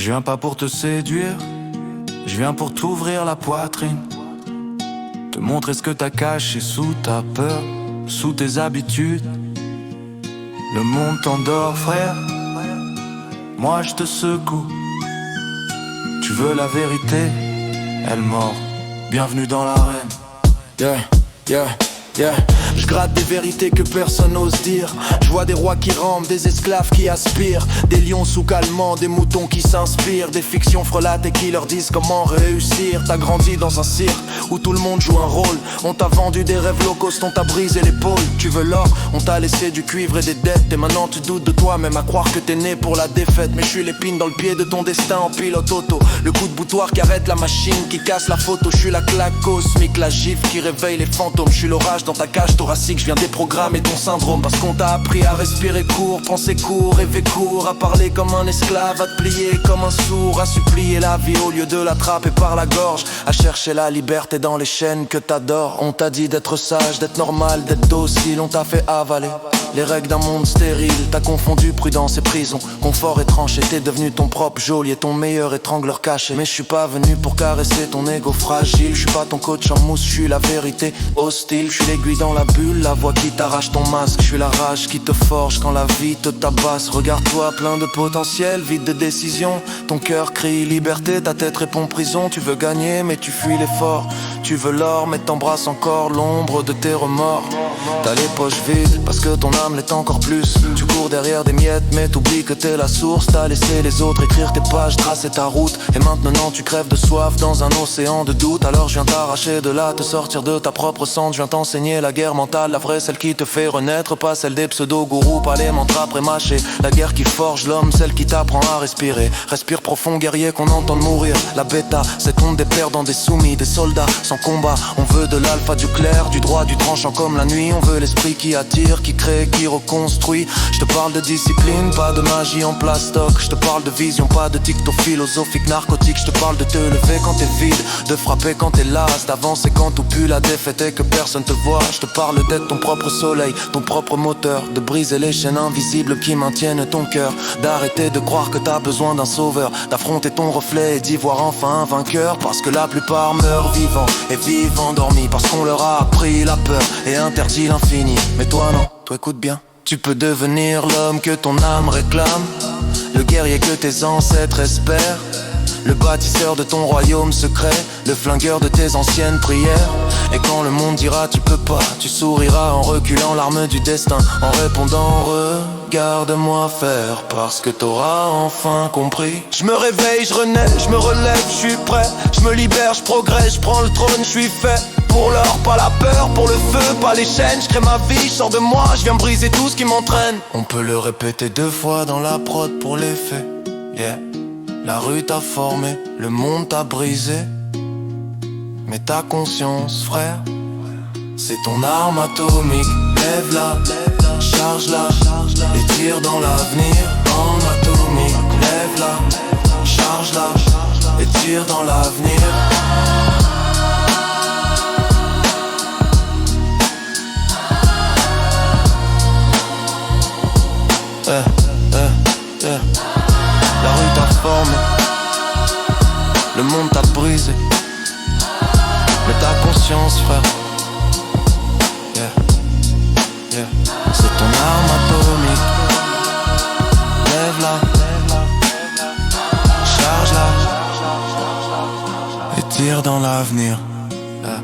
Je viens pas pour te séduire, je viens pour t'ouvrir la poitrine, te montrer ce que t'as caché sous ta peur, sous tes habitudes. Le monde t'endort, frère, moi je te secoue. Tu veux la vérité, elle mord. Bienvenue dans l'arène. Yeah, yeah, yeah. Je gratte des vérités que personne n'ose dire. Je vois des rois qui rampent, des esclaves qui aspirent, des lions sous calmant, des moutons qui s'inspirent, des fictions frelatées qui leur disent comment réussir. T'as grandi dans un cirque où tout le monde joue un rôle. On t'a vendu des rêves low cost, on t'a brisé l'épaule. Tu veux l'or, on t'a laissé du cuivre et des dettes. Et maintenant tu doutes de toi, même à croire que t'es né pour la défaite. Mais je suis l'épine dans le pied de ton destin en pilote auto. Le coup de boutoir qui arrête la machine, qui casse la photo. Je suis la claque cosmique, la gifle qui réveille les fantômes. Je suis l'orage dans ta cage thoracique, je viens déprogrammer ton syndrome. Parce qu'on t'a appris à respirer court, penser court, rêver court, à parler comme un esclave, à te plier comme un sourd, à supplier la vie au lieu de l'attraper par la gorge, à chercher la liberté dans les chaînes que t'adores. On t'a dit d'être sage, d'être normal, d'être docile, on t'a fait avaler les règles d'un monde stérile. T'as confondu prudence et prison, confort et tranché. T'es devenu ton propre geôlier, ton meilleur étrangleur caché. Mais je suis pas venu pour caresser ton ego fragile. Je suis pas ton coach en mousse, je suis la vérité hostile. Je suis l'aiguille dans la bulle, la voix qui t'arrache ton masque. Je suis la rage qui te forge quand la vie te tabasse. Regarde-toi plein de potentiel, vide de décision. Ton cœur crie liberté, ta tête répond prison. Tu veux gagner mais tu fuis l'effort. Tu veux l'or mais t'embrasses encore l'ombre de tes remords. T'as les poches vides parce que ton âme l'est encore plus. Tu cours derrière des miettes mais t'oublies que t'es la source. T'as laissé les autres écrire tes pages, tracer ta route. Et maintenant tu crèves de soif dans un océan de doute. Alors je viens t'arracher de là, te sortir de ta propre cendre. Je viens t'enseigner la guerre mentale, la vraie, celle qui te fait renaître. Pas celle des pseudo-gourous, pas les mantras prémâchés. La guerre qui forge l'homme, celle qui t'apprend à respirer. Respire profond guerrier qu'on entend mourir. La bêta, c'est contre des perdants, des soumis, des soldats sans combat. On veut de l'alpha, du clair, du droit, du tranchant comme la nuit. On veut l'esprit qui attire, qui crée, qui reconstruit. Je te parle de discipline, pas de magie en plastoc. Je te parle de vision, pas de dicto philosophique narcotique. Je te parle de te lever quand t'es vide, de frapper quand t'es las, d'avancer quand tout pue la défaite et que personne te voit. Je te parle d'être ton propre soleil, ton propre moteur, de briser les chaînes invisibles qui maintiennent ton cœur, d'arrêter de croire que t'as besoin d'un sauveur, d'affronter ton reflet et d'y voir enfin un vainqueur. Parce que la plupart meurent vivants et vivent endormis, parce qu'on leur a appris la peur et interdit l'infini. Mais toi non, toi écoute bien. Tu peux devenir l'homme que ton âme réclame, le guerrier que tes ancêtres espèrent, le bâtisseur de ton royaume secret, le flingueur de tes anciennes prières. Et quand le monde dira tu peux pas, tu souriras en reculant l'arme du destin, en répondant regarde-moi faire, parce que t'auras enfin compris. Je me réveille, je renais, je me relève, je suis prêt, je me libère, je progresse, je prends le trône, je suis fait pour l'or, pas la peur, pour le feu, pas les chaînes. Je crée ma vie, je sors de moi, je viens briser tout ce qui m'entraîne. On peut le répéter 2 fois dans la prod pour les faits. Yeah. La rue t'a formé, le monde t'a brisé. Mais ta conscience, frère, c'est ton arme atomique. Lève-la, charge-la, et tire dans l'avenir. En atomique, lève-la, charge-la, et tire dans l'avenir. La rue t'a formé, le monde t'a brisé. Mais ta conscience, frère, yeah, yeah. C'est ton arme atomique. Lève-la, charge-la, et tire dans l'avenir. Yeah.